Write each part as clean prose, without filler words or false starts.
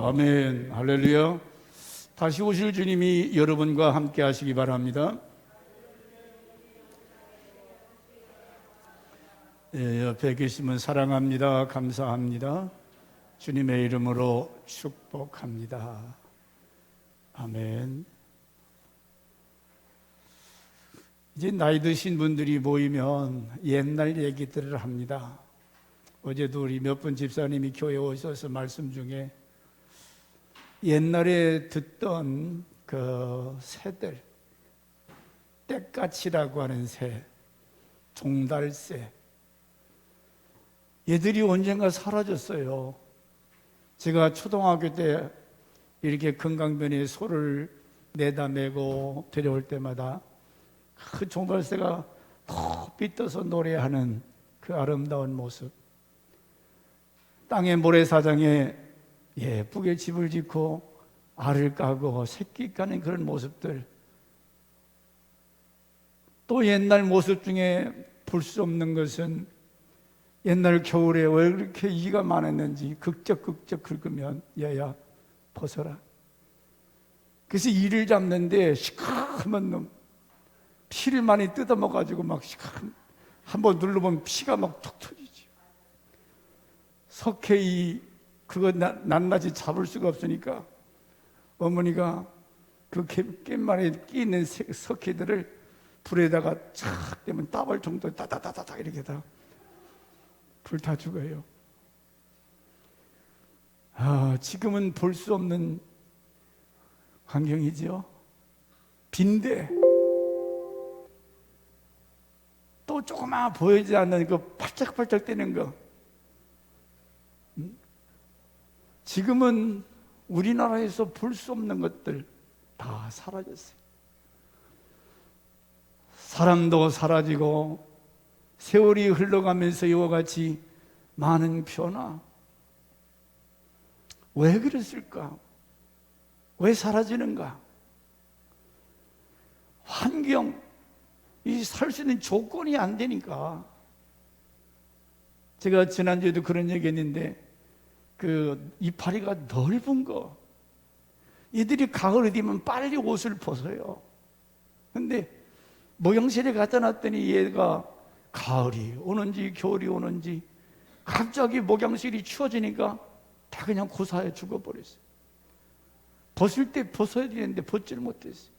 아멘. 할렐루야. 다시 오실 주님이 여러분과 함께 하시기 바랍니다. 옆에 계시면 사랑합니다. 감사합니다. 주님의 이름으로 축복합니다. 아멘. 이제 나이 드신 분들이 모이면 옛날 얘기들을 합니다. 어제도 우리 몇 분 집사님이 교회에 오셔서 말씀 중에 옛날에 듣던 그 새들, 떼까치라고 하는 새, 종달새, 얘들이 언젠가 사라졌어요. 제가 초등학교 때 이렇게 금강변에 소를 내다 메고 데려올 때마다 그 종달새가 더 빗떠서 노래하는 그 아름다운 모습, 땅의 모래사장에 예쁘게 집을 짓고 알을 까고 새끼 까는 그런 모습들, 또 옛날 모습 중에 볼 수 없는 것은 옛날 겨울에 왜 그렇게 이가 많았는지 극적극적 긁으면 야야 벗어라. 그래서 이를 잡는데 시커먼 놈, 피를 많이 뜯어먹어가지고 막 한번 눌러보면 피가 막 툭 터지지. 석회이 그거 낱낱이 잡을 수가 없으니까 어머니가 그 깻말에 끼 있는 석회들을 불에다가 착 되면 따발 정도 따다다다다 이렇게 다 불타 죽어요. 지금은 볼 수 없는 환경이죠. 빈대, 또 조그마 보이지 않는 그 팔짝팔짝 뛰는 거, 지금은 우리나라에서 볼 수 없는 것들 다 사라졌어요. 사람도 사라지고 세월이 흘러가면서 이와 같이 많은 변화. 왜 그랬을까? 왜 사라지는가? 환경, 이 살 수 있는 조건이 안 되니까. 제가 지난주에도 그런 얘기 했는데 그 이파리가 넓은 거, 이들이 가을이 되면 빨리 옷을 벗어요. 근데 목욕실에 갖다 놨더니 얘가 가을이 오는지 겨울이 오는지 갑자기 목욕실이 추워지니까 다 그냥 고사해 죽어버렸어요. 벗을 때 벗어야 되는데 벗지를 못했어요.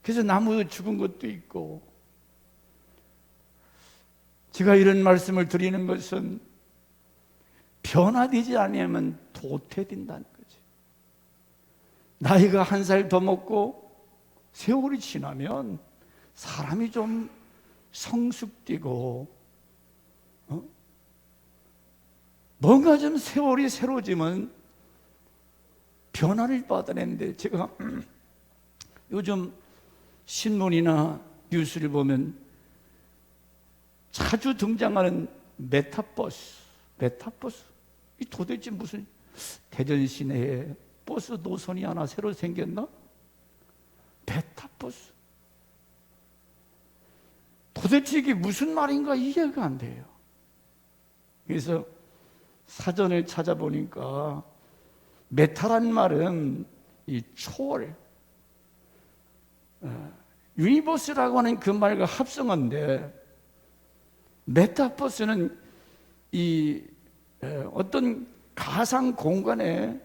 그래서 나무 죽은 것도 있고. 제가 이런 말씀을 드리는 것은 변화되지 않으면 도태된다는 거죠. 나이가 한 살 더 먹고 세월이 지나면 사람이 좀 성숙되고 뭔가 좀 세월이 새로워지면 변화를 받아내는데, 제가 요즘 신문이나 뉴스를 보면 자주 등장하는 메타버스, 이 도대체 무슨, 대전 시내에 버스 노선이 하나 새로 생겼나? 메타버스. 도대체 이게 무슨 말인가 이해가 안 돼요. 그래서 사전을 찾아보니까 메타란 말은 이 초월, 유니버스라고 하는 그 말과 합성어인데, 메타버스는 이 어떤 가상 공간에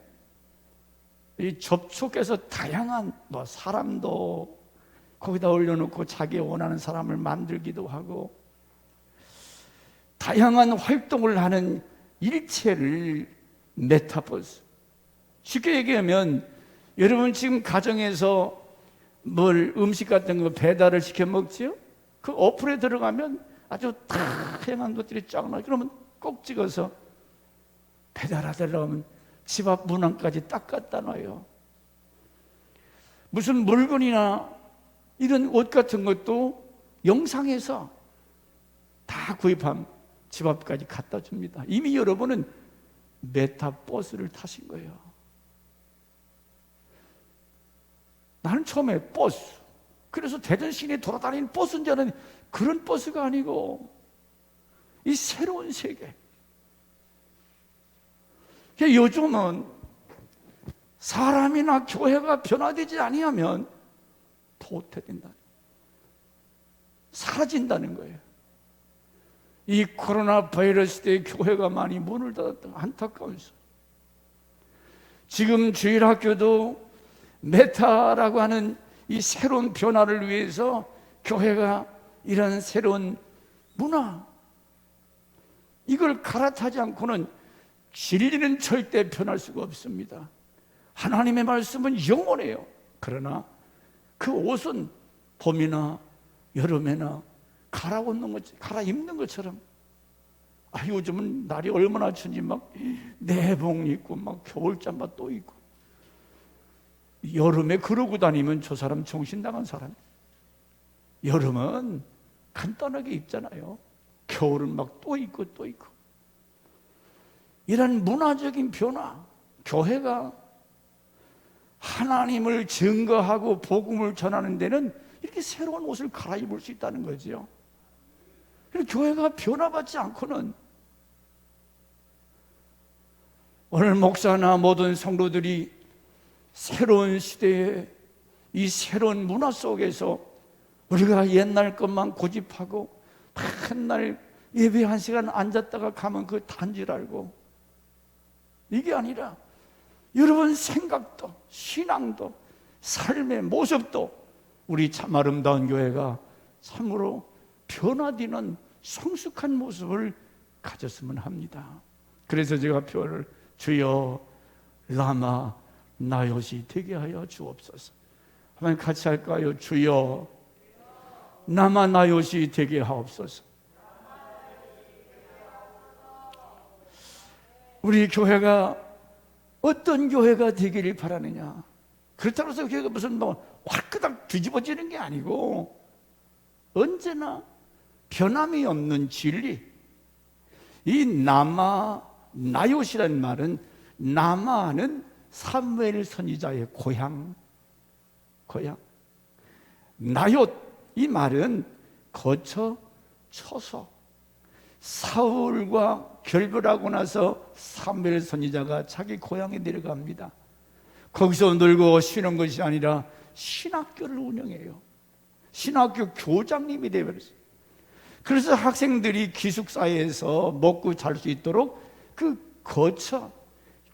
이 접촉해서 다양한 사람도 거기다 올려놓고 자기 원하는 사람을 만들기도 하고 다양한 활동을 하는 일체를 메타버스. 쉽게 얘기하면 여러분 지금 가정에서 뭘 음식 같은 거 배달을 시켜 먹지요? 그 어플에 들어가면 아주 다양한 것들이 쫙 나와요. 그러면 꼭 찍어서 배달하달라고 하면 집 앞 문안까지 딱 갖다 놔요. 무슨 물건이나 이런 옷 같은 것도 영상에서 다 구입하면 집 앞까지 갖다 줍니다. 이미 여러분은 메타버스를 타신 거예요. 나는 처음에 버스, 그래서 대전 시내에 돌아다니는 버스인 줄 알았는데 그런 버스가 아니고 이 새로운 세계. 요즘은 사람이나 교회가 변화되지 아니하면 도태된다, 사라진다는 거예요. 이 코로나 바이러스 때 교회가 많이 문을 닫았던 안타까운서, 지금 주일학교도 메타라고 하는 이 새로운 변화를 위해서 교회가 이런 새로운 문화, 이걸 갈아타지 않고는 진리는 절대 변할 수가 없습니다. 하나님의 말씀은 영원해요. 그러나 그 옷은 봄이나 여름에나 갈아입는 것처럼, 요즘은 날이 얼마나 추운지 막 내복 입고 막 겨울잠바 또 입고, 여름에 그러고 다니면 저 사람 정신 나간 사람. 여름은 간단하게 입잖아요. 겨울은 막 또 입고 또 입고. 이런 문화적인 변화, 교회가 하나님을 증거하고 복음을 전하는 데는 이렇게 새로운 옷을 갈아입을 수 있다는 거죠. 교회가 변화받지 않고는, 오늘 목사나 모든 성도들이 새로운 시대에 이 새로운 문화 속에서 우리가 옛날 것만 고집하고 맨날 예배 1시간 앉았다가 가면 그 단지를 알고, 이게 아니라 여러분 생각도 신앙도 삶의 모습도 우리 참 아름다운 교회가 참으로 변화되는 성숙한 모습을 가졌으면 합니다. 그래서 제가 표현을, 주여 라마 나요시 되게 하여 주옵소서. 한번 같이 할까요? 주여 라마 나요시 되게 하옵소서. 우리 교회가 어떤 교회가 되기를 바라느냐, 그렇다고 해서 교회가 무슨 화끄닥 뒤집어지는 게 아니고 언제나 변함이 없는 진리. 이 나마 나요시라는 말은, 나마는 사무엘 선지자의 고향. 나얏, 이 말은 거쳐 쳐서. 사울과 결별하고 나서 사무엘 선지자가 자기 고향에 내려갑니다. 거기서 놀고 쉬는 것이 아니라 신학교를 운영해요. 신학교 교장님이 되어버렸어요. 그래서 학생들이 기숙사에서 먹고 잘 수 있도록 그 거처,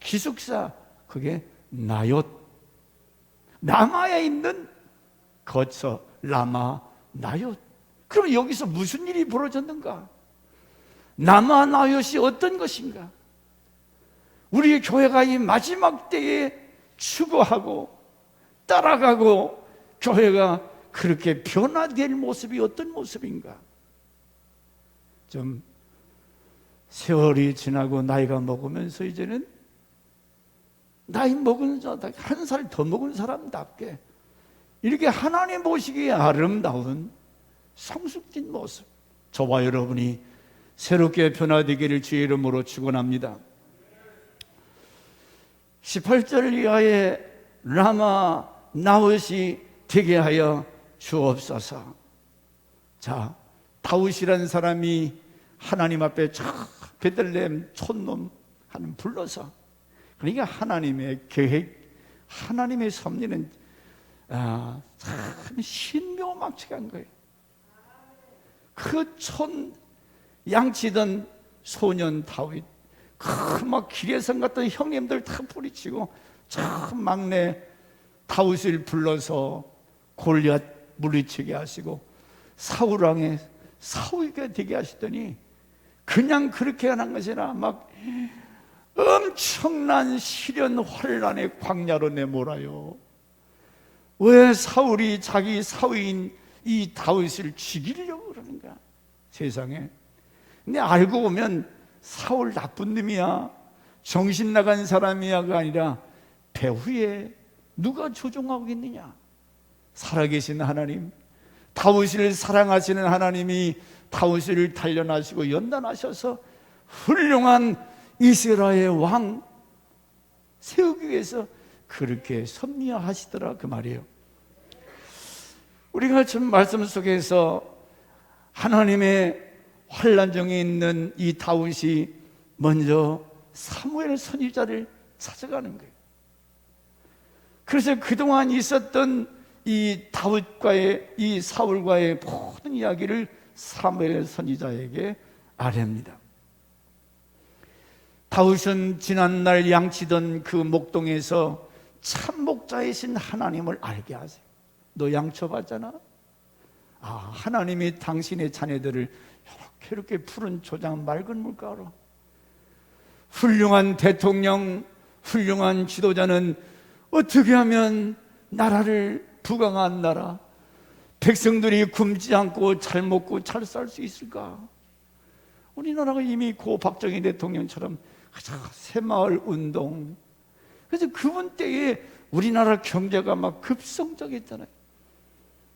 기숙사, 그게 나얏, 남아에 있는 거처, 라마 나얏. 그럼 여기서 무슨 일이 벌어졌는가? 남아 나얏이 어떤 것인가? 우리 교회가 이 마지막 때에 추구하고 따라가고 교회가 그렇게 변화될 모습이 어떤 모습인가? 좀 세월이 지나고 나이가 먹으면서 이제는 나이 먹은 사람, 한 살 더 먹은 사람답게 이렇게 하나님 보시기에 아름다운 성숙된 모습, 저와 여러분이 새롭게 변화되기를 주의 이름으로 축원합니다. 18절 이하의 라마 나얏이 되게 하여 주옵소서. 자, 다윗이라는 사람이 하나님 앞에 베들레헴 촌놈 하는 불러서, 그러니까 하나님의 계획, 하나님의 섭리는 참 신묘막측한 거예요. 그 촌 양치던 소년 다윗, 막 기레성 같은 형님들 다 뿌리치고 참 막내 다윗을 불러서 골리앗 물리치게 하시고 사울왕의 사울이 되게 하시더니, 그냥 그렇게 한 것이 아니라 막 엄청난 시련 환란의 광야로 내몰아요. 왜 사울이 자기 사위인 이 다윗을 죽이려고 그러는가? 세상에. 근데 알고 보면 사울 나쁜 놈이야, 정신 나간 사람이야가 아니라 배후에 누가 조종하고 있느냐? 살아계신 하나님, 다윗을 사랑하시는 하나님이 다윗을 단련하시고 연단하셔서 훌륭한 이스라엘 왕 세우기 위해서 그렇게 섭리하시더라, 그 말이에요. 우리가 지금 말씀 속에서 하나님의 환난 중에 있는 이 다윗이 먼저 사무엘 선지자를 찾아가는 거예요. 그래서 그동안 있었던 이 다윗과의, 이 사울과의 모든 이야기를 사무엘 선지자에게 아뢰입니다. 다윗은 지난날 양치던 그 목동에서 참 목자이신 하나님을 알게 하세요. 너 양쳐봤잖아? 하나님이 당신의 자녀들을 이렇게 푸른 초장 맑은 물가로, 훌륭한 대통령, 훌륭한 지도자는 어떻게 하면 나라를 부강한 나라, 백성들이 굶지 않고 잘 먹고 잘 살 수 있을까? 우리나라가 이미 고 박정희 대통령처럼 새마을 운동, 그래서 그분 때에 우리나라 경제가 막 급성장했잖아요.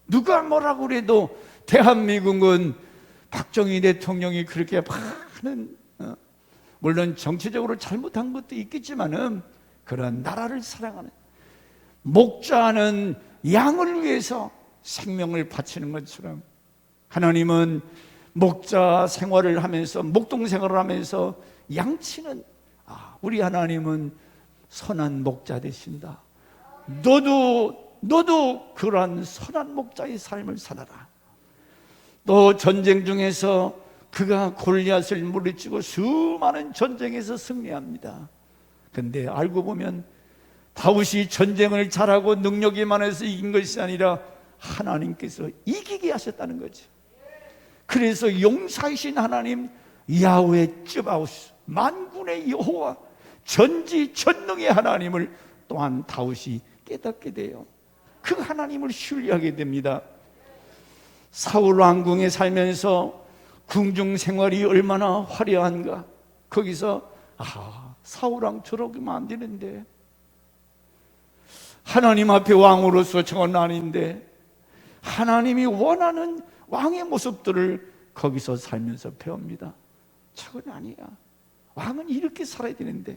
누가 뭐라고 그래도 대한민국은 박정희 대통령이 그렇게 많은, 물론 정치적으로 잘못한 것도 있겠지만은 그런 나라를 사랑하는, 목자는 양을 위해서 생명을 바치는 것처럼 하나님은 목자 생활을 하면서, 목동 생활을 하면서 양치는, 우리 하나님은 선한 목자 되신다. 너도 그러한 선한 목자의 삶을 살아라. 또 전쟁 중에서 그가 골리앗을 물리치고 수많은 전쟁에서 승리합니다. 근데 알고 보면 다윗이 전쟁을 잘하고 능력이 많아서 이긴 것이 아니라 하나님께서 이기게 하셨다는 거죠. 그래서 용사이신 하나님 야훼 쯔바오스, 만군의 여호와, 전지전능의 하나님을 또한 다윗이 깨닫게 돼요. 그 하나님을 신뢰하게 됩니다. 사울 왕궁에 살면서 궁중 생활이 얼마나 화려한가. 거기서 사울 왕 저러기만 안 되는데, 하나님 앞에 왕으로서 저건 아닌데, 하나님이 원하는 왕의 모습들을 거기서 살면서 배웁니다. 저건 아니야. 왕은 이렇게 살아야 되는데.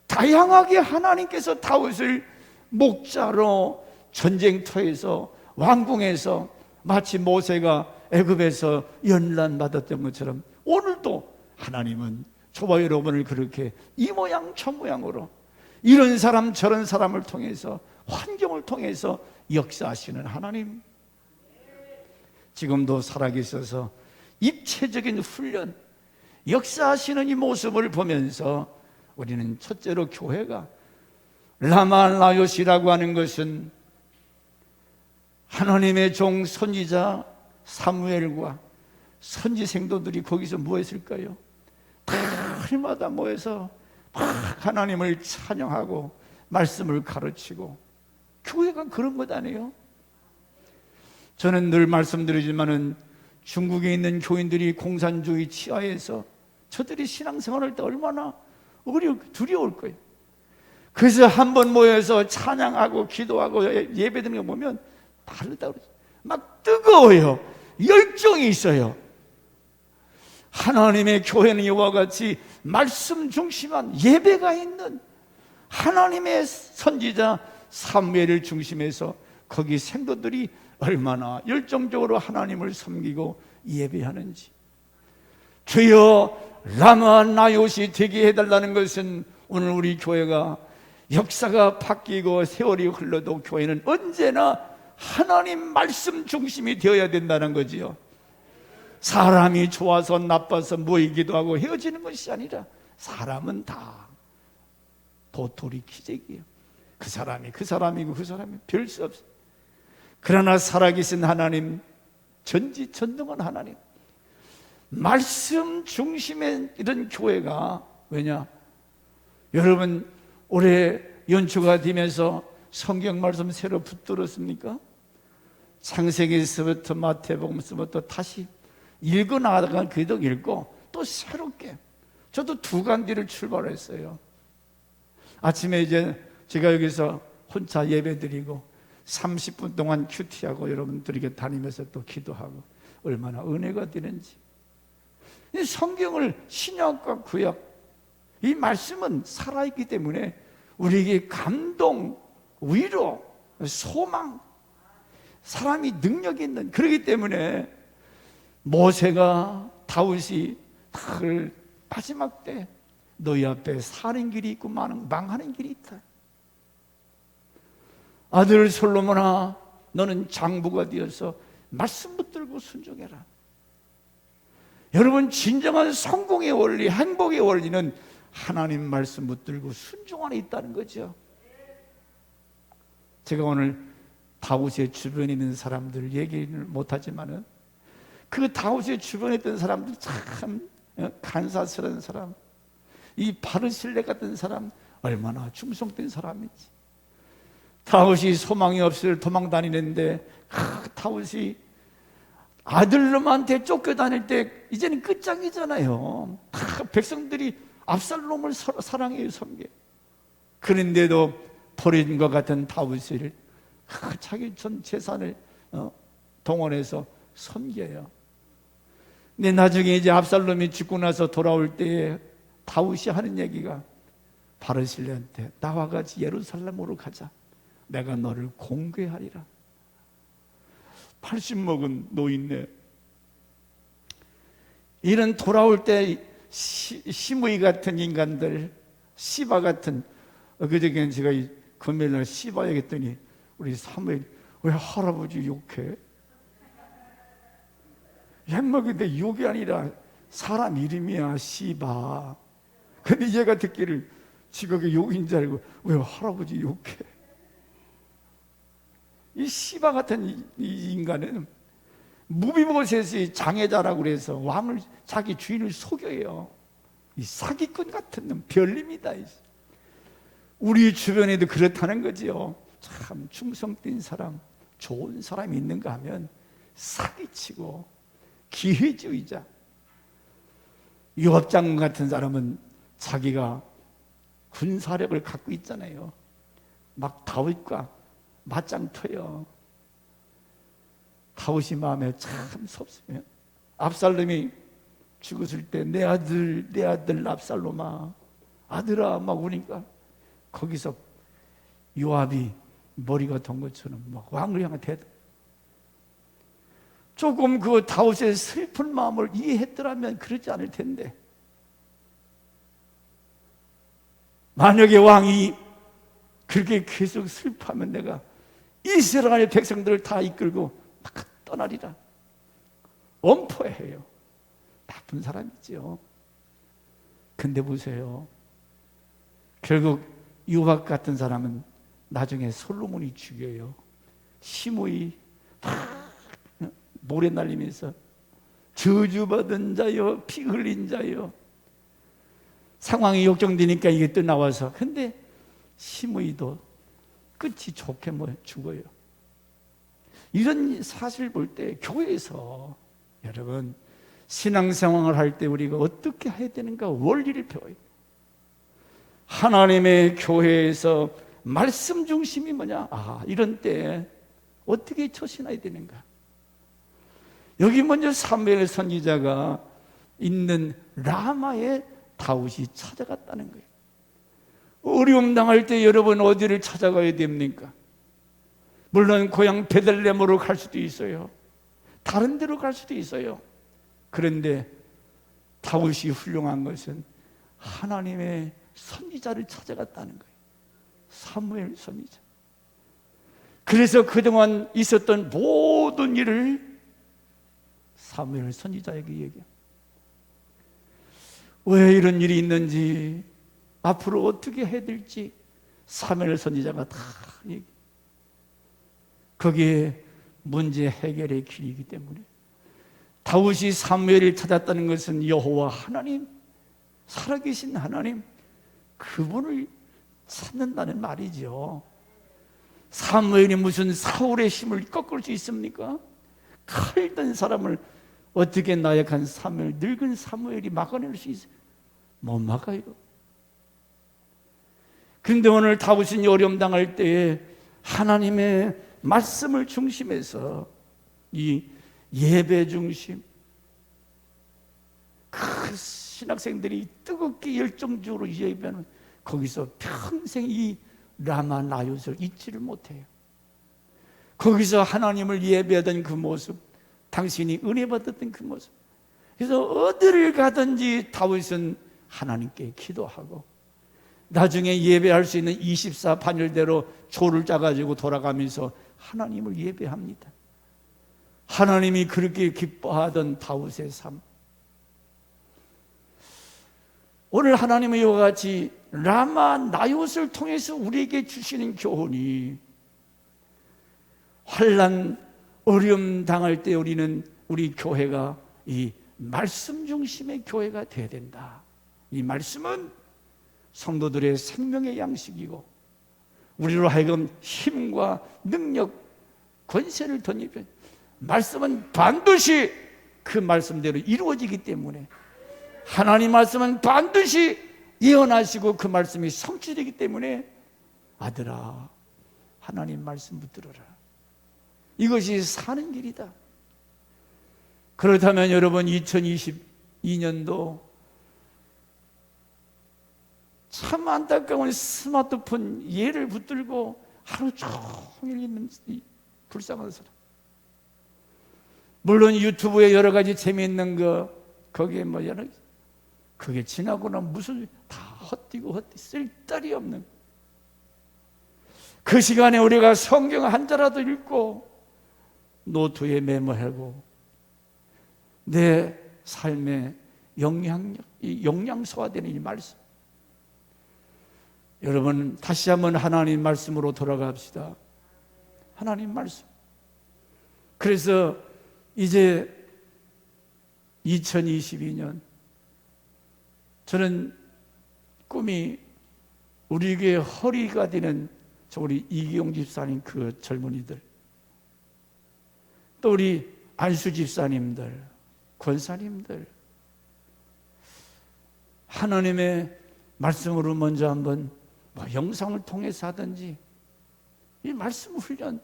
다양하게 하나님께서 다윗을 목자로 전쟁터에서, 왕궁에서, 마치 모세가 애굽에서 연단 받았던 것처럼 오늘도 하나님은 저와 여러분을 그렇게 이 모양 저 모양으로, 이런 사람 저런 사람을 통해서, 환경을 통해서 역사하시는 하나님, 지금도 살아계셔서 입체적인 훈련, 역사하시는 이 모습을 보면서 우리는 첫째로 교회가, 라마라요시라고 하는 것은 하나님의 종 선지자 사무엘과 선지 생도들이 거기서 뭐 했을까요? 달마다 모여서 막 하나님을 찬양하고 말씀을 가르치고, 교회가 그런 것 아니에요? 저는 늘 말씀드리지만은 중국에 있는 교인들이 공산주의 치하에서 저들이 신앙생활할 때 얼마나 두려울 거예요. 그래서 한번 모여서 찬양하고 기도하고 예배드리는 거 보면 다르다고 그러죠. 막 뜨거워요. 열정이 있어요. 하나님의 교회는 이와 같이 말씀 중심한 예배가 있는, 하나님의 선지자 사무엘을 중심해서 거기 생도들이 얼마나 열정적으로 하나님을 섬기고 예배하는지. 주여 라마나요시 되게 해달라는 것은 오늘 우리 교회가 역사가 바뀌고 세월이 흘러도 교회는 언제나 하나님 말씀 중심이 되어야 된다는 거지요. 사람이 좋아서 나빠서 모이기도 하고 헤어지는 것이 아니라 사람은 다 도토리 기적이에요. 그 사람이고 그 사람이 별 수 없어요. 그러나 살아계신 하나님, 전지전능한 하나님, 말씀 중심의 이런 교회가, 왜냐? 여러분 올해 연초가 되면서 성경 말씀 새로 붙들었습니까? 창세기서부터 마태복음서부터 다시 읽어나가다가 계속 읽고 또 새롭게, 저도 두 간디를 출발했어요. 아침에 이제 제가 여기서 혼자 예배드리고 30분 동안 큐티하고 여러분들에게 다니면서 또 기도하고, 얼마나 은혜가 되는지. 이 성경을, 신약과 구약, 이 말씀은 살아있기 때문에 우리에게 감동, 위로, 소망, 사람이 능력이 있는, 그렇기 때문에 모세가, 다윗이 그 마지막 때 너희 앞에 사는 길이 있고 망하는 길이 있다. 아들 솔로몬아, 너는 장부가 되어서 말씀 붙들고 순종해라. 여러분, 진정한 성공의 원리, 행복의 원리는 하나님 말씀 붙들고 순종 안에 있다는 거죠. 제가 오늘 다윗의 주변에 있는 사람들 얘기는 못하지만은 그 다윗의 주변에 있던 사람들 참 간사스러운 사람, 이 바르실레 같은 사람 얼마나 충성된 사람인지. 다윗이 소망이 없을 도망 다니는데 다윗이 아들놈한테 쫓겨다닐 때 이제는 끝장이잖아요. 백성들이 압살롬을 사랑해요, 섬겨. 그런데도 버린 것 같은 다윗을 자기 전 재산을 동원해서 섬겨요. 근데 나중에 이제 압살롬이 죽고 나서 돌아올 때에 다윗이 하는 얘기가 바르실레한테 나와 같이 예루살렘으로 가자. 내가 너를 공개하리라. 80 먹은 노인네. 이런 돌아올 때 시므이 같은 인간들, 시바 같은, 그저께 제가 금요일날 시바에 했더니 우리 사무엘, 왜 할아버지 욕해? 햄먹인데 욕이 아니라 사람 이름이야, 시바. 근데 얘가 듣기를 지가 욕인 줄 알고 왜 할아버지 욕해? 이 시바 같은 이 인간은 무비보셋이 장애자라고 그래서 왕을, 자기 주인을 속여요. 이 사기꾼 같은 놈, 별림이다. 우리 주변에도 그렇다는 거지요. 참 충성된 사람, 좋은 사람이 있는가 하면 사기치고 기회주의자. 요압 장군 같은 사람은 자기가 군사력을 갖고 있잖아요. 막 다윗과 맞짱터요. 다윗이 마음에 참 섭섭해요. 압살롬이 죽었을 때 내 아들 압살롬아, 아들아 막 우니까 거기서 요압이 머리가 던 것처럼 막 왕을 향해 대답. 조금 그 다윗의 슬픈 마음을 이해했더라면 그러지 않을 텐데, 만약에 왕이 그렇게 계속 슬퍼하면 내가 이스라엘 백성들을 다 이끌고 떠나리라. 엄포해요. 나쁜 사람이죠. 근데 보세요. 결국 요압 같은 사람은 나중에 솔로몬이 죽여요. 시므이 모래 날리면서 저주받은 자여, 피 흘린 자여. 상황이 역정되니까 이게 또 나와서, 근데 시므이도 끝이 좋게 죽어요. 이런 사실 볼 때 교회에서 여러분 신앙생활을 할 때 우리가 어떻게 해야 되는가 원리를 배워요. 하나님의 교회에서 말씀 중심이 뭐냐? 이런 때 어떻게 처신해야 되는가? 여기 먼저 사무엘 선지자가 있는 라마에 다윗이 찾아갔다는 거예요. 어려움 당할 때 여러분 어디를 찾아가야 됩니까? 물론 고향 베들레헴으로 갈 수도 있어요. 다른 데로 갈 수도 있어요. 그런데 다윗이 훌륭한 것은 하나님의 선지자를 찾아갔다는 거예요. 사무엘 선지자. 그래서 그동안 있었던 모든 일을 사무엘 선지자에게 얘기해요. 왜 이런 일이 있는지, 앞으로 어떻게 해야 될지 사무엘 선지자가 다 얘기해요. 그게 문제 해결의 길이기 때문에 다윗이 사무엘을 찾았다는 것은 여호와 하나님, 살아계신 하나님, 그분을 찾는다는 말이죠. 사무엘이 무슨 사울의 힘을 꺾을 수 있습니까? 칼 든 사람을 어떻게 나약한 사무엘, 늙은 사무엘이 막아낼 수 있어요? 못 막아요. 그런데 오늘 다윗이 어려움 당할 때에 하나님의 말씀을 중심해서 이 예배 중심, 그 신학생들이 뜨겁게 열정적으로 예배하는, 거기서 평생 이 라마 나요스를 잊지를 못해요. 거기서 하나님을 예배하던 그 모습, 당신이 은혜 받았던 그 모습. 그래서 어디를 가든지 다윗은 하나님께 기도하고 나중에 예배할 수 있는 24 반열대로 조를 짜가지고 돌아가면서 하나님을 예배합니다. 하나님이 그렇게 기뻐하던 다윗의 삶, 오늘 하나님의 이와 같이 라마 나봇을 통해서 우리에게 주시는 교훈이, 환난 어려움 당할 때 우리 교회가 이 말씀 중심의 교회가 되어야 된다. 이 말씀은 성도들의 생명의 양식이고 우리로 하여금 힘과 능력, 권세를 덧입혀, 말씀은 반드시 그 말씀대로 이루어지기 때문에, 하나님 말씀은 반드시 예언하시고 그 말씀이 성취되기 때문에, 아들아 하나님 말씀 붙들어라. 이것이 사는 길이다. 그렇다면 여러분, 2022년도 참 안타까운 스마트폰 얘를 붙들고 하루 종일 있는 이 불쌍한 사람, 물론 유튜브에 여러 가지 재미있는 거, 거기에 뭐 여러, 그게 지나고나 무슨 다 헛디고 쓸데리 없는, 그 시간에 우리가 성경 한 자라도 읽고 노트에 메모하고 내 삶의 영양소화되는 이 말씀. 여러분, 다시 한번 하나님 말씀으로 돌아갑시다. 하나님 말씀. 그래서 이제 2022년 저는 꿈이 우리 교회 허리가 되는 우리 이기용 집사님, 그 젊은이들, 또 우리 안수 집사님들, 권사님들, 하나님의 말씀으로 먼저 한번 영상을 통해서 하든지 이 말씀 훈련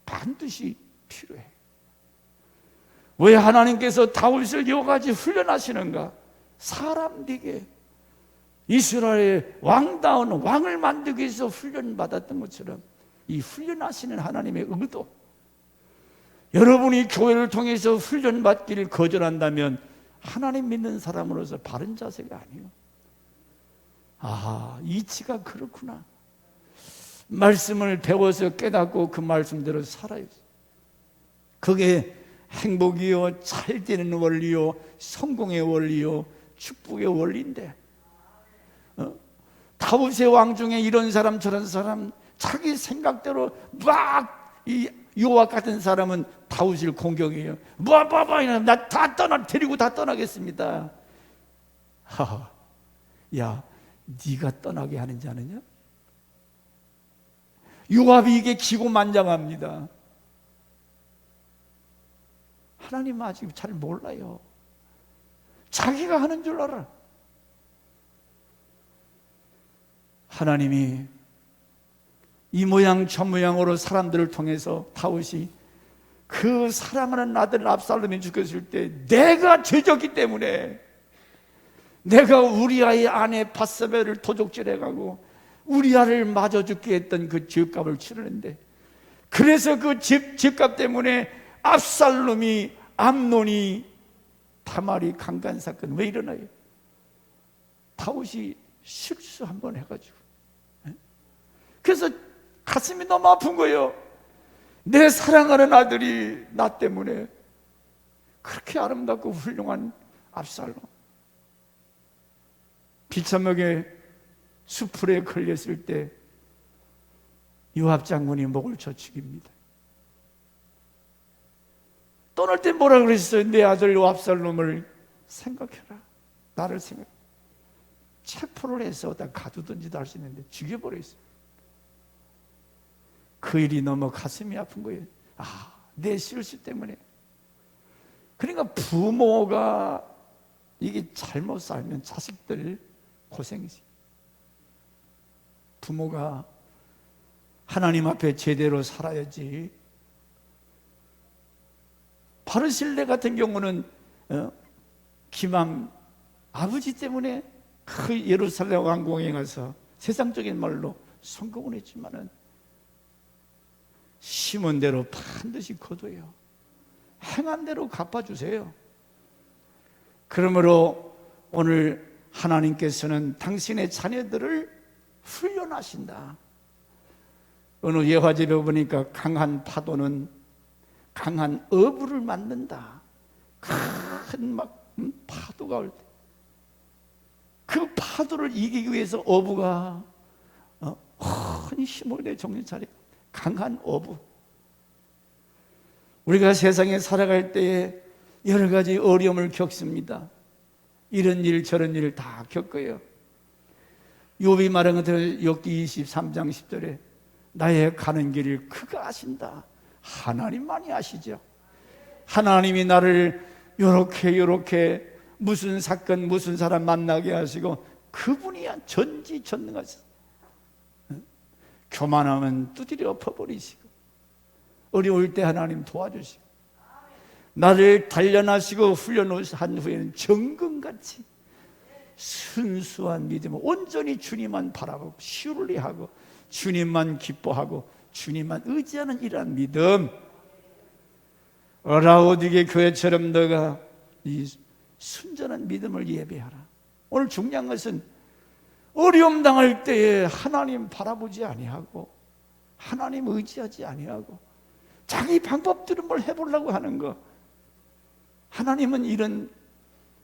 반드시 필요해. 왜 하나님께서 다윗을 이와 같이 훈련하시는가? 사람에게 이스라엘의 왕다운 왕을 만들기 위해서 훈련받았던 것처럼 이 훈련하시는 하나님의 의도, 여러분이 교회를 통해서 훈련받기를 거절한다면 하나님 믿는 사람으로서 바른 자세가 아니에요. 아, 이치가 그렇구나. 말씀을 배워서 깨닫고 그 말씀대로 살아요. 그게 행복이요, 잘 되는 원리요, 성공의 원리요, 축복의 원리인데, 다윗의 왕 중에 이런 사람 저런 사람, 자기 생각대로 막 이 요압 같은 사람은 다윗을 공격해요. 나 다 데리고 다 떠나겠습니다. 하하, 야, 네가 떠나게 하는지 아느냐? 요압이 이게 기고만장합니다. 하나님은 아직 잘 몰라요. 자기가 하는 줄 알아. 하나님이 이 모양 저 모양으로 사람들을 통해서 다윗이 그 사랑하는 아들 압살롬이 죽였을 때, 내가 죄졌기 때문에, 내가 우리아의 아내 밧세바를 도적질해가고 우리아를 마저 죽게 했던 그 죄값을 치르는데, 그래서 그 죄값 때문에 압살롬이, 암논이, 다말이 강간 사건 왜 일어나요? 다윗이 실수 한번 해가지고. 그래서 가슴이 너무 아픈 거예요. 내 사랑하는 아들이 나 때문에, 그렇게 아름답고 훌륭한 압살롬, 비참하게 수풀에 걸렸을 때 요압 장군이 목을 쳐 죽입니다. 떠날 때 뭐라 그랬어요? 내 아들 압살롬을 생각해라. 나를 생각해. 체포를 해서 다 가두든지도 할 수 있는데 죽여버렸어요. 그 일이 너무 가슴이 아픈 거예요. 아, 내 실수 때문에. 그러니까 부모가 이게 잘못 살면 자식들 고생이지. 부모가 하나님 앞에 제대로 살아야지. 바르실레 같은 경우는 기맘 아버지 때문에 그 예루살렘 왕궁에 가서 세상적인 말로 성공을 했지만은 심은 대로 반드시 거둬요. 행한 대로 갚아주세요. 그러므로 오늘 하나님께서는 당신의 자녀들을 훈련하신다. 어느 예화집에 보니까 강한 파도는 강한 어부를 만든다. 큰 파도가 올 때 그 파도를 이기기 위해서 어부가 큰 힘을 내 정신 차려. 강한 어부. 우리가 세상에 살아갈 때에 여러 가지 어려움을 겪습니다. 이런 일 저런 일 다 겪어요. 욥이 말한 것처럼 욥기 23장 10절에 나의 가는 길을 그가 아신다. 하나님만이 아시죠. 하나님이 나를 요렇게 무슨 사건 무슨 사람 만나게 하시고 그분이 전지전능하시다. 교만하면 두드려 엎어버리시고 어려울 때 하나님 도와주시고 나를 단련하시고 훈련한 후에는 정금같이 순수한 믿음을 온전히 주님만 바라보고 시울리하고 주님만 기뻐하고 주님만 의지하는 이러한 믿음. 라오디게 교회처럼 너가 이 순전한 믿음을 예배하라. 오늘 중요한 것은 어려움 당할 때에 하나님 바라보지 아니하고 하나님 의지하지 아니하고 자기 방법대로 뭘 해보려고 하는 거, 하나님은 이런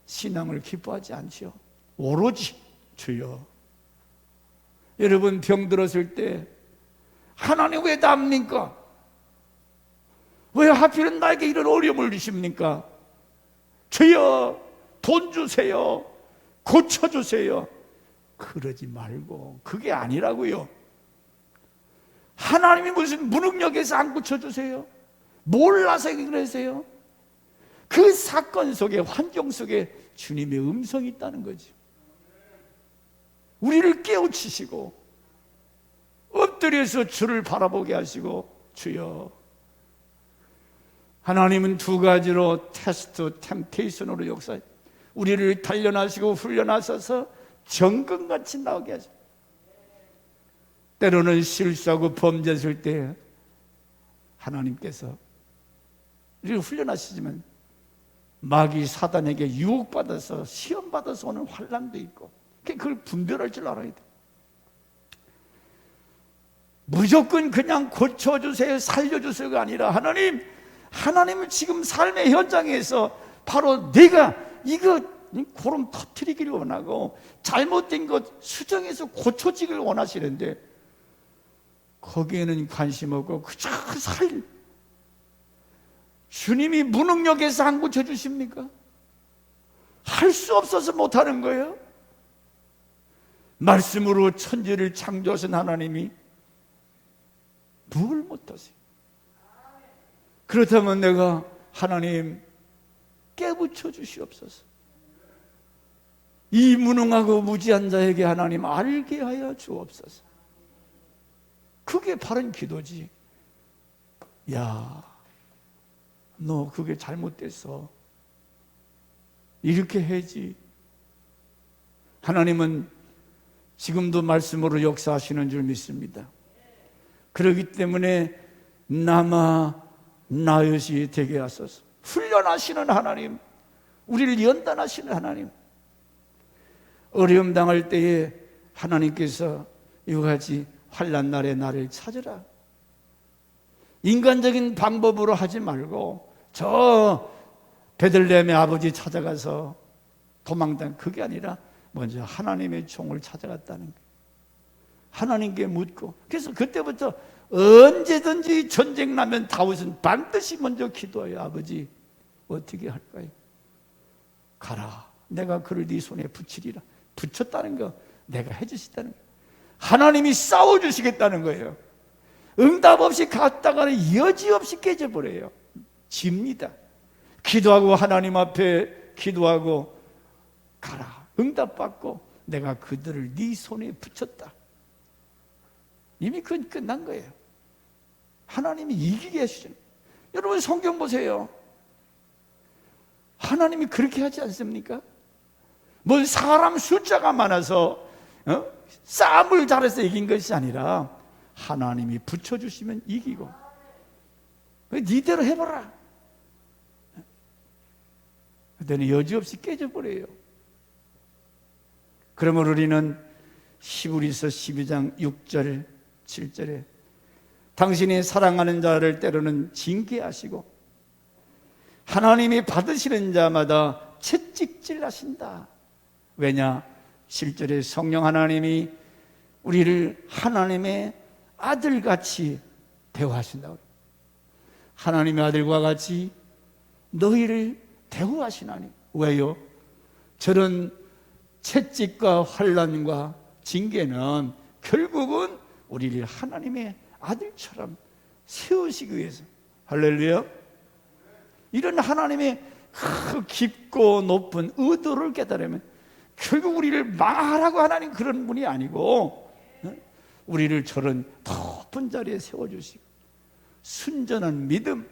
신앙을 기뻐하지 않죠. 오로지 주여. 여러분 병 들었을 때 하나님 왜 납니까? 왜 하필은 나에게 이런 어려움을 주십니까? 주여 돈 주세요, 고쳐주세요. 그러지 말고 그게 아니라고요. 하나님이 무슨 무능력에서 안 고쳐주세요? 몰라서 그러세요? 그 사건 속에 환경 속에 주님의 음성이 있다는 거죠. 우리를 깨우치시고 엎드려서 주를 바라보게 하시고 주여. 하나님은 두 가지로 테스트, 템테이션으로 역사해 우리를 단련하시고 훈련하셔서 정금같이 나오게 하죠. 때로는 실수하고 범죄했을 때 하나님께서 우리를 훈련하시지만 마귀 사단에게 유혹받아서 시험받아서 오는 환난도 있고 그걸 분별할 줄 알아야 돼. 무조건 그냥 고쳐주세요, 살려주세요가 아니라 하나님은 지금 삶의 현장에서 바로 내가 이거 고름 터뜨리기를 원하고 잘못된 것 수정해서 고쳐지기를 원하시는데 거기에는 관심 없고 그저 주님이 무능력에서 안 고쳐주십니까? 할 수 없어서 못하는 거예요. 말씀으로 천지를 창조하신 하나님이 뭘 못하세요? 그렇다면 내가 하나님 깨부쳐 주시옵소서. 이 무능하고 무지한 자에게 하나님 알게 하여 주옵소서. 그게 바른 기도지. 야, 너 그게 잘못됐어. 이렇게 해야지. 하나님은 지금도 말씀으로 역사하시는 줄 믿습니다. 그렇기 때문에 남아 나얏이 되게 하소서. 훈련하시는 하나님, 우리를 연단하시는 하나님. 어려움 당할 때에 하나님께서 이와 같이 환난 날에 나를 찾으라. 인간적인 방법으로 하지 말고 저 베들레헴의 아버지 찾아가서 도망당, 그게 아니라 먼저 하나님의 종을 찾아갔다는 거예요. 하나님께 묻고. 그래서 그때부터 언제든지 전쟁 나면 다윗은 반드시 먼저 기도해요. 아버지 어떻게 할까요? 가라, 내가 그를 네 손에 붙이리라. 붙였다는 거 내가 해주시다는 거예요. 하나님이 싸워주시겠다는 거예요. 응답 없이 갔다가는 여지없이 깨져버려요. 집니다. 기도하고 하나님 앞에 기도하고 가라, 응답받고 내가 그들을 네 손에 붙였다. 이미 그건 끝난 거예요. 하나님이 이기게 하시죠. 여러분 성경 보세요. 하나님이 그렇게 하지 않습니까? 뭐 사람 숫자가 많아서 싸움을 잘해서 이긴 것이 아니라 하나님이 붙여주시면 이기고 니대로 해봐라. 그때는 여지없이 깨져버려요. 그러면 우리는 히브리서 12장 6절 7절에 당신이 사랑하는 자를 때로는 징계하시고 하나님이 받으시는 자마다 채찍질하신다. 왜냐? 7절에 성령 하나님이 우리를 하나님의 아들같이 대우하신다고. 하나님의 아들과 같이 너희를 대우하시나니. 왜요? 저런 채찍과 환난과 징계는 결국은 우리를 하나님의 아들처럼 세우시기 위해서. 할렐루야. 이런 하나님의 깊고 높은 의도를 깨달으면 결국 우리를 망하라고 하나님 그런 분이 아니고 우리를 저런 높은 자리에 세워주시고 순전한 믿음,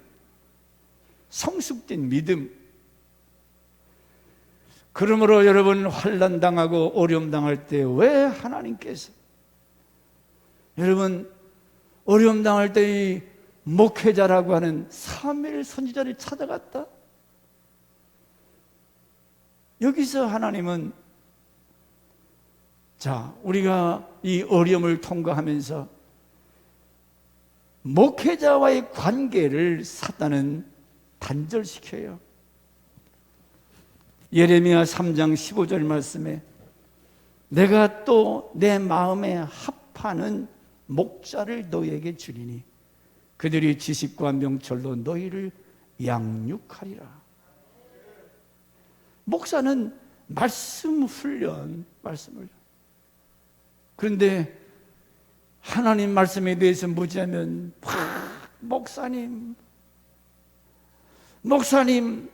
성숙된 믿음. 그러므로 여러분 환난 당하고 어려움 당할 때 왜 하나님께서 여러분 어려움 당할 때 이 목회자라고 하는 사무엘 선지자를 찾아갔다? 여기서 하나님은 자, 우리가 이 어려움을 통과하면서 목회자와의 관계를 사단은 단절시켜요. 예레미야 3장 15절 말씀에 내가 또 내 마음에 합하는 목자를 너희에게 주리니 그들이 지식과 명철로 너희를 양육하리라. 목사는 말씀 훈련, 말씀 훈련. 그런데 하나님 말씀에 대해서 묻자면 목사님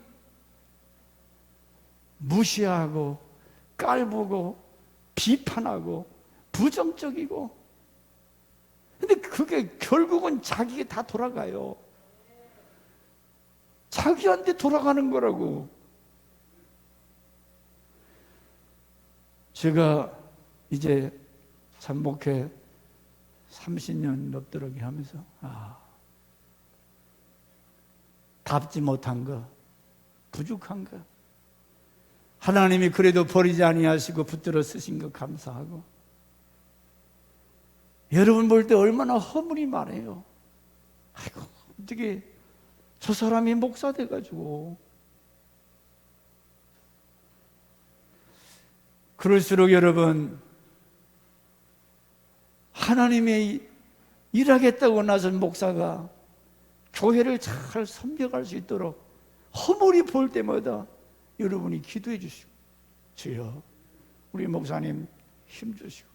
무시하고 깔보고 비판하고 부정적이고. 근데 그게 결국은 자기에 다 돌아가요. 자기한테 돌아가는 거라고. 제가 이제 참목회 30년 넘도록 하면서 답지 못한 거, 부족한 거 하나님이 그래도 버리지 아니하시고 붙들어 쓰신 거 감사하고, 여러분 볼 때 얼마나 허물이 많아요. 아이고 어떻게 저 사람이 목사 돼가지고. 그럴수록 여러분 하나님의 일하겠다고 나선 목사가 교회를 잘 섬겨갈 수 있도록 허물이 볼 때마다 여러분이 기도해 주시고, 주여 우리 목사님 힘주시고,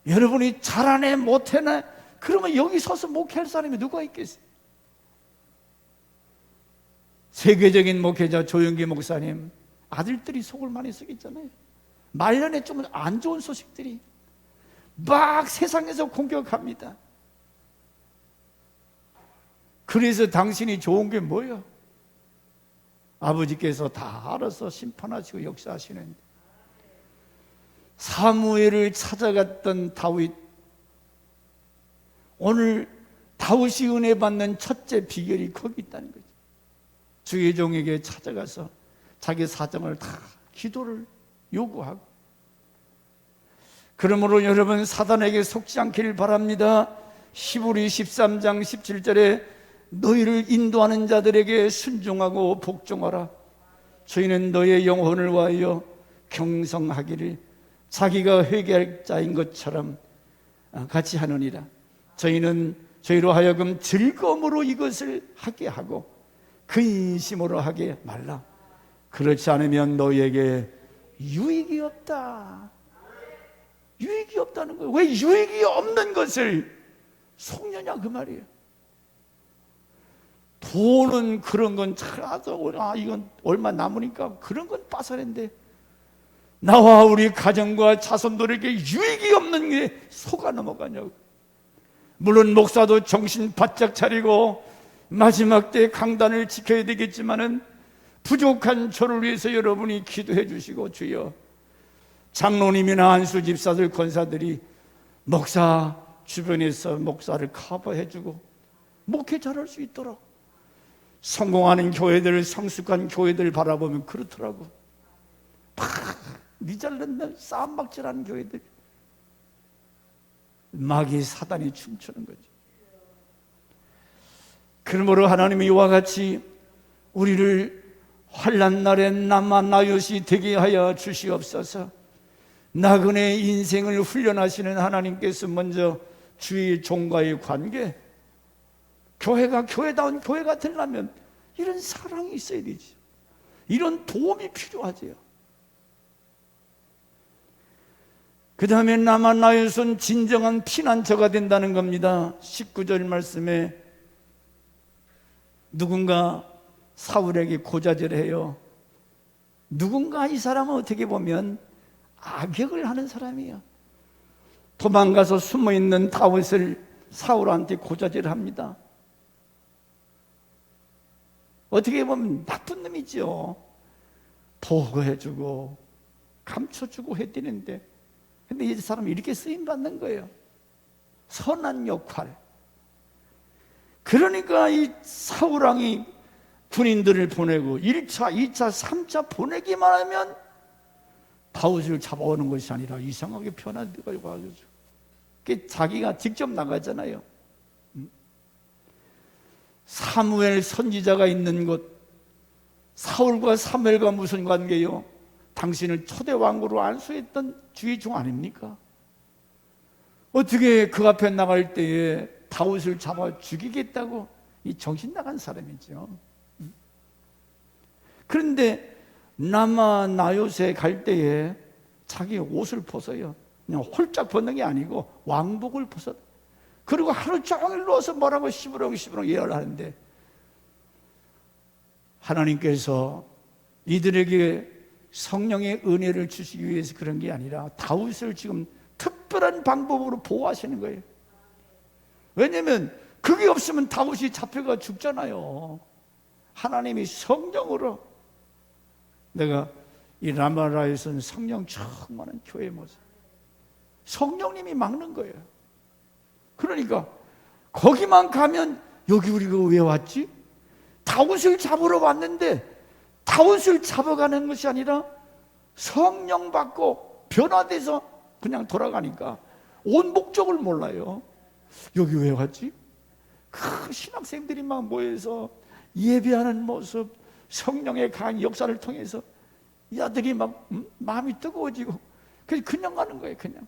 여러분이 잘하네 못하네 그러면 여기 서서 목회할 사람이 누가 있겠어요? 세계적인 목회자 조영기 목사님 아들들이 속을 많이 썩였잖아요. 말년에 좀 안 좋은 소식들이 막 세상에서 공격합니다. 그래서 당신이 좋은 게 뭐예요? 아버지께서 다 알아서 심판하시고 역사하시는데, 사무엘을 찾아갔던 다윗, 오늘 다윗이 은혜 받는 첫째 비결이 거기 있다는 거죠. 주의 종에게 찾아가서 자기 사정을 다 기도를 요구하고. 그러므로 여러분 사단에게 속지 않기를 바랍니다. 히브리 13장 17절에 너희를 인도하는 자들에게 순종하고 복종하라. 저희는 너희의 영혼을 위하여 경성하기를 자기가 회개할 자인 것처럼 같이 하느니라. 저희는 저희로 하여금 즐거움으로 이것을 하게 하고 근심으로 하게 말라. 그렇지 않으면 너희에게 유익이 없다. 유익이 없다는 거예요. 왜 유익이 없는 것을 속느냐 그 말이에요. 돈은 그런 건 잘하고 이건 얼마 남으니까 그런 건 빠살인데 나와 우리 가정과 자손들에게 유익이 없는 게 속아 넘어가냐고. 물론 목사도 정신 바짝 차리고 마지막 때 강단을 지켜야 되겠지만은 부족한 저를 위해서 여러분이 기도해 주시고, 주여 장로님이나 안수 집사들 권사들이 목사 주변에서 목사를 커버해 주고 목회 잘할 수 있도록, 성공하는 교회들, 성숙한 교회들 바라보면 그렇더라고. 미잘난 싸움박질하는 교회들, 마귀 사단이 춤추는 거죠. 그러므로 하나님이 이와 같이 우리를 환난 날에 남아 나요시 되게 하여 주시옵소서. 나그네의 인생을 훈련하시는 하나님께서 먼저 주의 종과의 관계, 교회가 교회다운 교회가 되려면 이런 사랑이 있어야 되지. 이런 도움이 필요하지요. 그 다음에 남아 나요선 진정한 피난처가 된다는 겁니다. 19절 말씀에 누군가 사울에게 고자질해요. 누군가 이 사람은 어떻게 보면 악역을 하는 사람이에요. 도망가서 숨어있는 다윗을 사울한테 고자질합니다. 어떻게 보면 나쁜 놈이죠. 보호해주고 감춰주고 해드리는데, 근데 이 사람이 이렇게 쓰임받는 거예요. 선한 역할. 그러니까 이 사울왕이 군인들을 보내고 1차, 2차, 3차 보내기만 하면 다윗을 잡아오는 것이 아니라 이상하게 변화되고 하죠. 자기가 직접 나가잖아요. 사무엘 선지자가 있는 곳, 사울과 사무엘과 무슨 관계요? 당신을 초대 왕으로 안수했던 주의 종 아닙니까? 어떻게 그 앞에 나갈 때에 다윗을 잡아 죽이겠다고? 이 정신 나간 사람이죠. 그런데 남아 나요세 갈 때에 자기 옷을 벗어요. 그냥 홀짝 벗는 게 아니고 왕복을 벗어. 그리고 하루 종일 누워서 뭐라고 시부렁 예언을 하는데, 하나님께서 이들에게 성령의 은혜를 주시기 위해서 그런 게 아니라 다윗을 지금 특별한 방법으로 보호하시는 거예요. 왜냐하면 그게 없으면 다윗이 잡혀가 죽잖아요. 하나님이 성령으로, 내가 이 라마라에서는 성령 충만한 교회 모습, 성령님이 막는 거예요. 그러니까 거기만 가면 여기 우리가 왜 왔지? 다윗을 잡으러 왔는데 다윗을 잡아가는 것이 아니라 성령 받고 변화돼서 그냥 돌아가니까 온 목적을 몰라요. 여기 왜 왔지? 그 신학생들이 막 모여서 예배하는 모습, 성령의 강한 역사를 통해서 이 아들이 막 마음이 뜨거워지고 그냥 가는 거예요. 그냥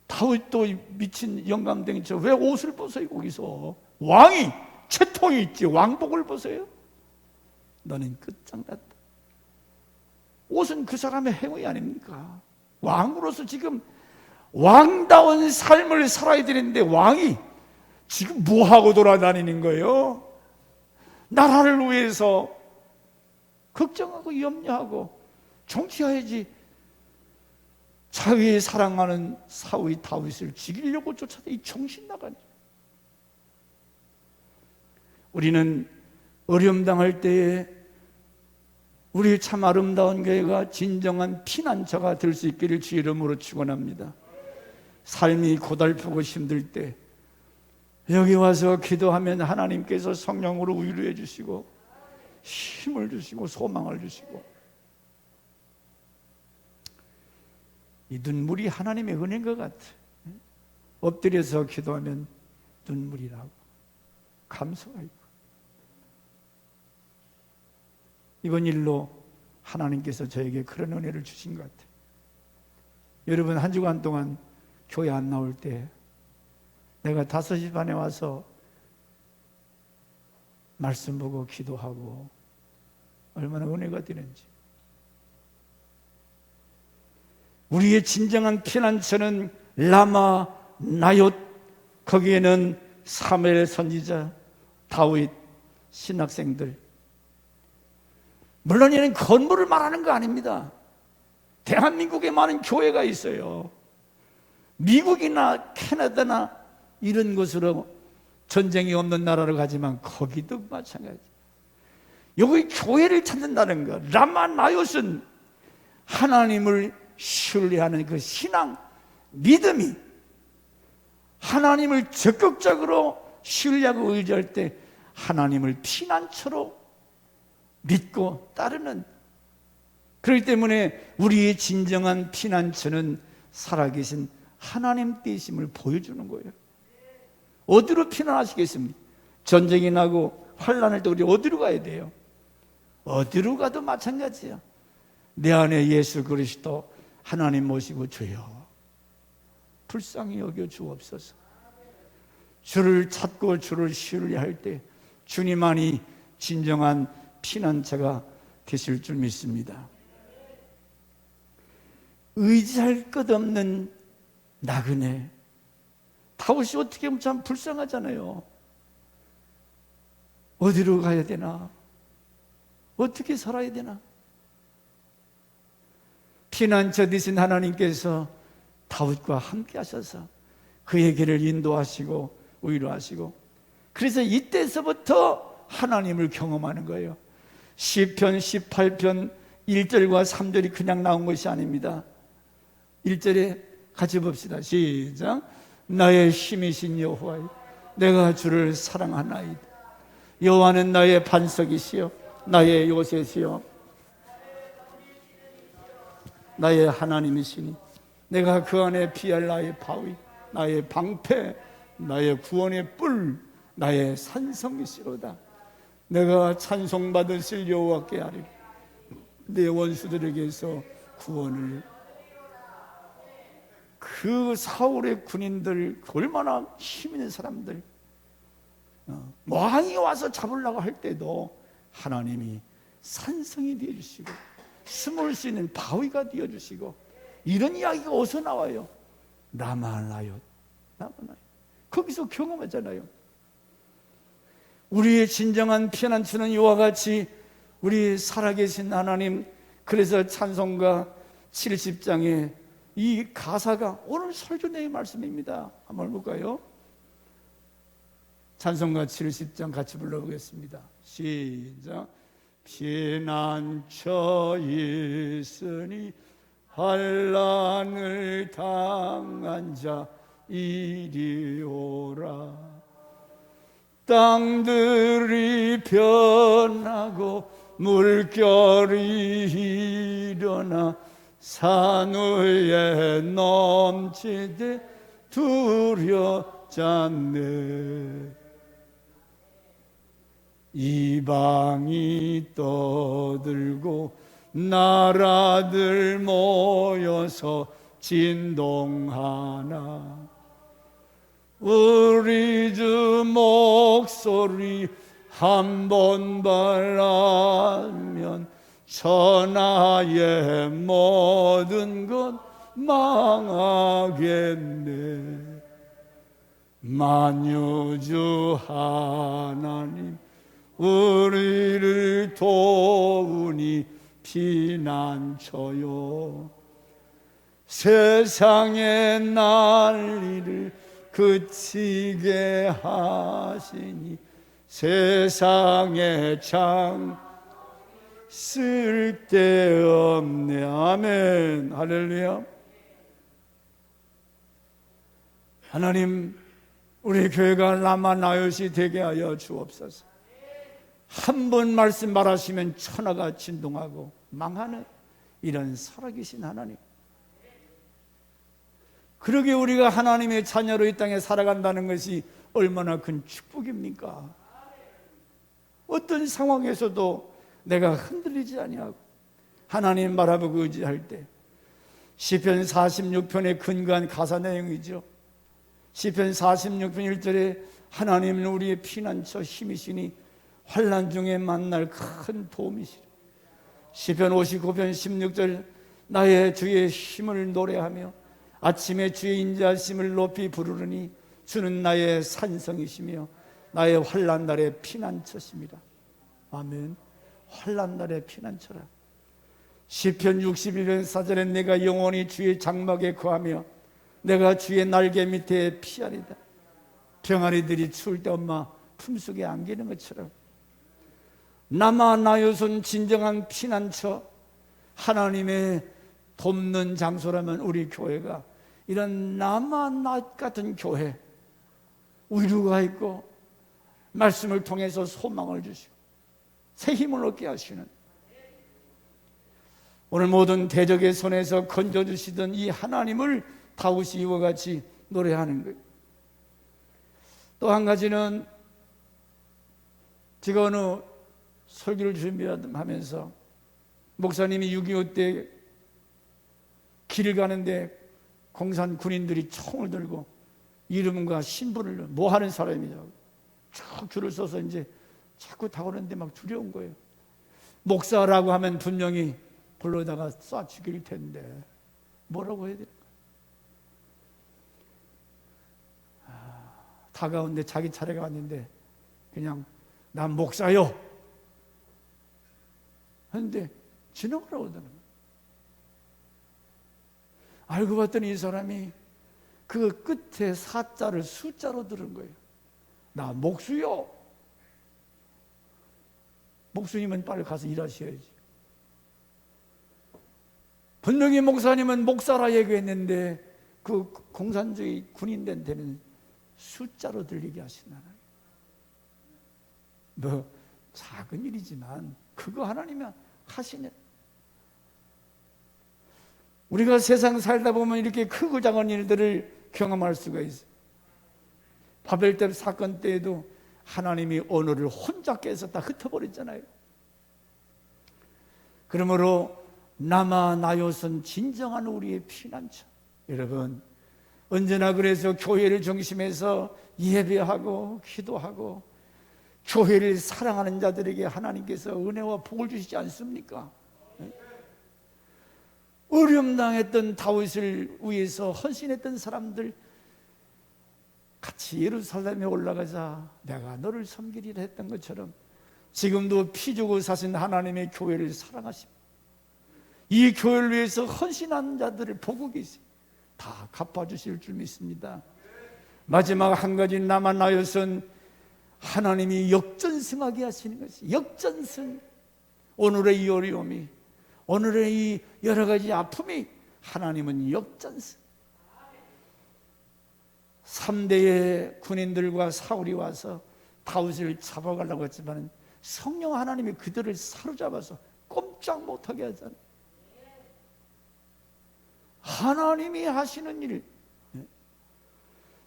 다윗도 미친 영감탱이죠. 왜 옷을 벗어요? 거기서 왕이 채통이 있지 왕복을 벗어요? 너는 끝장났다. 옷은 그 사람의 행위 아닙니까? 왕으로서 지금 왕다운 삶을 살아야 되는데 왕이 지금 뭐하고 돌아다니는 거예요? 나라를 위해서 걱정하고 염려하고 정치해야지. 자기의 사랑하는 사위 다윗을 죽이려고 쫓아다. 이 정신 나가니. 우리는 어려움 당할 때에 우리 참 아름다운 교회가 진정한 피난처가 될 수 있기를 주의 이름으로 축원합니다. 삶이 고달프고 힘들 때 여기 와서 기도하면 하나님께서 성령으로 위로해 주시고 힘을 주시고 소망을 주시고, 이 눈물이 하나님의 은혜인 것 같아. 엎드려서 기도하면 눈물이 나고 감사가 있고, 이번 일로 하나님께서 저에게 그런 은혜를 주신 것 같아요. 여러분, 한 주간 동안 교회 안 나올 때 내가 5시 반에 와서 말씀 보고 기도하고 얼마나 은혜가 되는지. 우리의 진정한 피난처는 라마 나옅, 거기에는 사무엘 선지자, 다윗, 신학생들. 물론 이는 건물을 말하는 거 아닙니다. 대한민국에 많은 교회가 있어요. 미국이나 캐나다나 이런 곳으로 전쟁이 없는 나라로 가지만 거기도 마찬가지. 여기 교회를 찾는다는 것, 라마 나옅은 하나님을 신뢰하는 그 신앙, 믿음이, 하나님을 적극적으로 신뢰하고 의지할 때 하나님을 피난처로 믿고 따르는 그렇기 때문에 우리의 진정한 피난처는 살아계신 하나님 되심을 보여주는 거예요. 어디로 피난하시겠습니까? 전쟁이 나고 환난할 때 우리 어디로 가야 돼요? 어디로 가도 마찬가지야. 내 안에 예수 그리스도 하나님 모시고 주여 불쌍히 여겨 주옵소서. 주를 찾고 주를 신뢰할 때 주님만이 진정한 피난처가 되실 줄 믿습니다. 의지할 것 없는 나그네. 다윗이 어떻게 보면 참 불쌍하잖아요. 어디로 가야 되나? 어떻게 살아야 되나? 피난처 되신 하나님께서 다윗과 함께 하셔서 그의 길을 인도하시고 위로하시고, 그래서 이때서부터 하나님을 경험하는 거예요. 시편 18편 1절과 3절이 그냥 나온 것이 아닙니다. 1절에 같이 봅시다. 시작. 나의 힘이신 여호와여, 내가 주를 사랑하나이다. 여호와는 나의 반석이시여 나의 요새시여 나의 하나님이시니 내가 그 안에 피할 나의 바위, 나의 방패, 나의 구원의 뿔, 나의 산성이시로다. 내가 찬송받으실 여호와께 하리라. 내 원수들에게서 구원을. 그 사울의 군인들, 얼마나 힘 있는 사람들, 왕이 와서 잡으려고 할 때도 하나님이 산성이 되어주시고 숨을 수 있는 바위가 되어주시고, 이런 이야기가 어디서 나와요? 라마나요. 거기서 경험하잖아요. 우리의 진정한 피난처는 이와 같이 우리 살아계신 하나님. 그래서 찬송가 70장에 이 가사가 오늘 설교 내용 말씀입니다. 한번 볼까요? 찬송가 70장 같이 불러보겠습니다. 시작. 피난처 있으니 환난을 당한 자 이리 오라. 땅들이 변하고 물결이 일어나 산 위에 넘치되 두렵잖네. 이방이 떠들고 나라들 모여서 진동하나 우리 주 목소리 한 번 발하면 천하의 모든 것 망하겠네. 만유주 하나님 우리를 도우니 피난처요. 세상의 난리를 그치게 하시니 세상에 참 쓸데없네. 아멘. 할렐루야. 하나님, 우리 교회가 라마나요시 되게 하여 주옵소서. 한 번 말씀 말하시면 천하가 진동하고 망하는 이런 살아계신 하나님. 그러게 우리가 하나님의 자녀로 이 땅에 살아간다는 것이 얼마나 큰 축복입니까? 어떤 상황에서도 내가 흔들리지 아니하고 하나님 바라보고 의지할 때, 시편 46편의 근거한 가사 내용이죠. 시편 46편 1절에 하나님은 우리의 피난처 힘이시니 환난 중에 만날 큰 도움이시라. 시편 59편 16절 나의 주의 힘을 노래하며 아침에 주의 인자하심을 높이 부르르니 주는 나의 산성이시며 나의 환난 날의 피난처십니다. 아멘. 환난 날의 피난처라. 시편 61편 4절에 내가 영원히 주의 장막에 거하며 내가 주의 날개 밑에 피하리다. 병아리들이 추울 때 엄마 품속에 안기는 것처럼 라마나요선 진정한 피난처, 하나님의 돕는 장소라면 우리 교회가 이런 라마나 같은 교회, 위로가 있고 말씀을 통해서 소망을 주시고 새 힘을 얻게 하시는, 오늘 모든 대적의 손에서 건져주시던 이 하나님을 다윗이 이와 같이 노래하는 거예요. 또 한 가지는 제가 어느 설교를 준비하면서 목사님이 6.25 때 길을 가는데 공산 군인들이 총을 들고 이름과 신분을 뭐 하는 사람이냐고 쭉 줄을 서서 이제 자꾸 다가오는데 막 두려운 거예요. 목사라고 하면 분명히 불러다가 쏴 죽일 텐데 뭐라고 해야 될까? 다가오는데 자기 차례가 왔는데 그냥 난 목사요 하는데 지나가라고 하더라고요. 알고 봤더니 이 사람이 그 끝에 사자를 숫자로 들은 거예요. 나 목수요. 목수님은 빨리 가서 일하셔야지. 분명히 목사님은 목사라 얘기했는데 그 공산주의 군인들한테는 숫자로 들리게 하신 하나님. 뭐 작은 일이지만 그거 하나님이 하시네. 우리가 세상 살다 보면 이렇게 크고 작은 일들을 경험할 수가 있어요. 바벨탑 사건 때에도 하나님이 언어를 혼자 깨서 다 흩어버렸잖아요. 그러므로 남아 나요선 진정한 우리의 피난처. 여러분, 언제나 그래서 교회를 중심해서 예배하고 기도하고 교회를 사랑하는 자들에게 하나님께서 은혜와 복을 주시지 않습니까? 어려움 당했던 다윗을 위해서 헌신했던 사람들 같이 예루살렘에 올라가자 내가 너를 섬기리라 했던 것처럼 지금도 피 주고 사신 하나님의 교회를 사랑하십니다. 이 교회를 위해서 헌신한 자들을 보고 계세요. 다 갚아주실 줄 믿습니다. 마지막 한 가지 남아 나요선 하나님이 역전승하게 하시는 것이 역전승. 오늘의 이 어려움이 오늘의 이 여러 가지 아픔이 하나님은 역전승. 3대의 군인들과 사울이 와서 다윗을 잡아가려고 했지만 성령 하나님이 그들을 사로잡아서 꼼짝 못하게 하잖아요. 하나님이 하시는 일.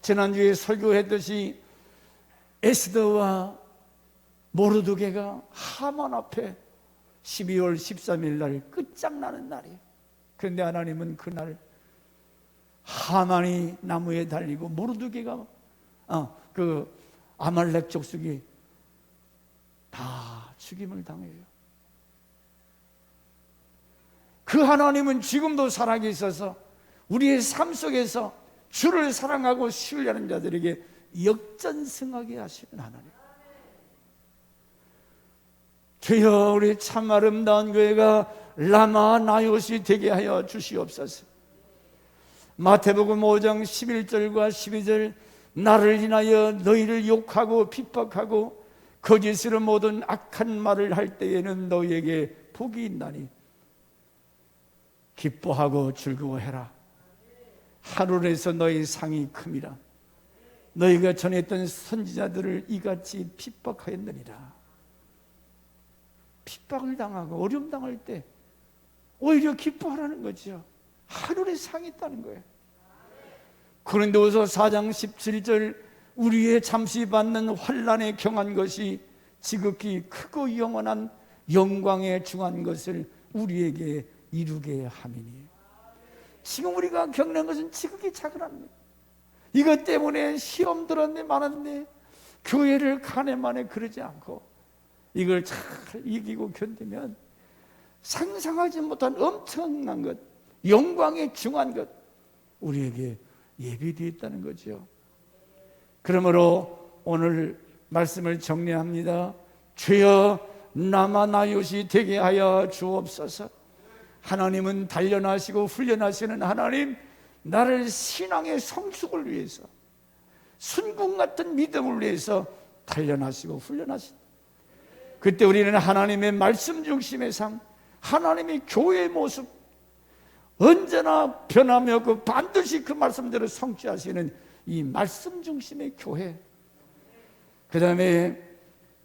지난주에 설교했듯이 에스더와 모르드게가 하만 앞에 12월 13일 날 끝장나는 날이에요. 그런데 하나님은 그날 하만이 나무에 달리고 모르드게가 그 아말렉 족속이 다 죽임을 당해요. 그 하나님은 지금도 살아계셔서 우리의 삶 속에서 주를 사랑하고 신뢰하는 자들에게 역전승하게 하시는 하나님. 주여, 우리 참 아름다운 교회가 라마 나요시 되게 하여 주시옵소서. 마태복음 5장 11절과 12절 나를 인하여 너희를 욕하고 핍박하고 거짓으로 모든 악한 말을 할 때에는 너희에게 복이 있나니 기뻐하고 즐거워해라. 하늘에서 너희 상이 큼이라. 너희가 전했던 선지자들을 이같이 핍박하였느니라. 핍박을 당하고 어려움 당할 때 오히려 기뻐하라는 거죠. 하늘에 상이 있다는 거예요. 고린도후서 4장 17절 우리의 잠시 받는 환난에 경한 것이 지극히 크고 영원한 영광에 중한 것을 우리에게 이루게 함이니. 지금 우리가 겪는 것은 지극히 작은 합니다. 이것 때문에 시험 들었네 많았네 교회를 가네만에 그러지 않고 이걸 잘 이기고 견디면 상상하지 못한 엄청난 것, 영광에 중한 것 우리에게 예비되어 있다는 거죠. 그러므로 오늘 말씀을 정리합니다. 주여 남아 나요시 되게 하여 주옵소서. 하나님은 단련하시고 훈련하시는 하나님, 나를 신앙의 성숙을 위해서 순금 같은 믿음을 위해서 단련하시고 훈련하신다. 그때 우리는 하나님의 말씀 중심의 삶, 하나님의 교회의 모습 언제나 변함이 없고 반드시 그 말씀대로 성취하시는 이 말씀 중심의 교회, 그 다음에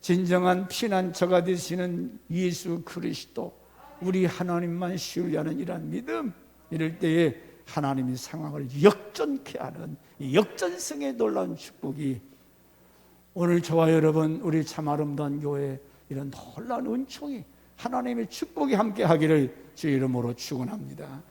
진정한 피난처가 되시는 예수 그리스도, 우리 하나님만 신뢰하는 이런 믿음, 이럴 때에 하나님이 상황을 역전케 하는 이 역전성의 놀라운 축복이 오늘 저와 여러분 우리 참 아름다운 교회 이런 놀라운 은총이 하나님의 축복이 함께 하기를 주의 이름으로 축원합니다.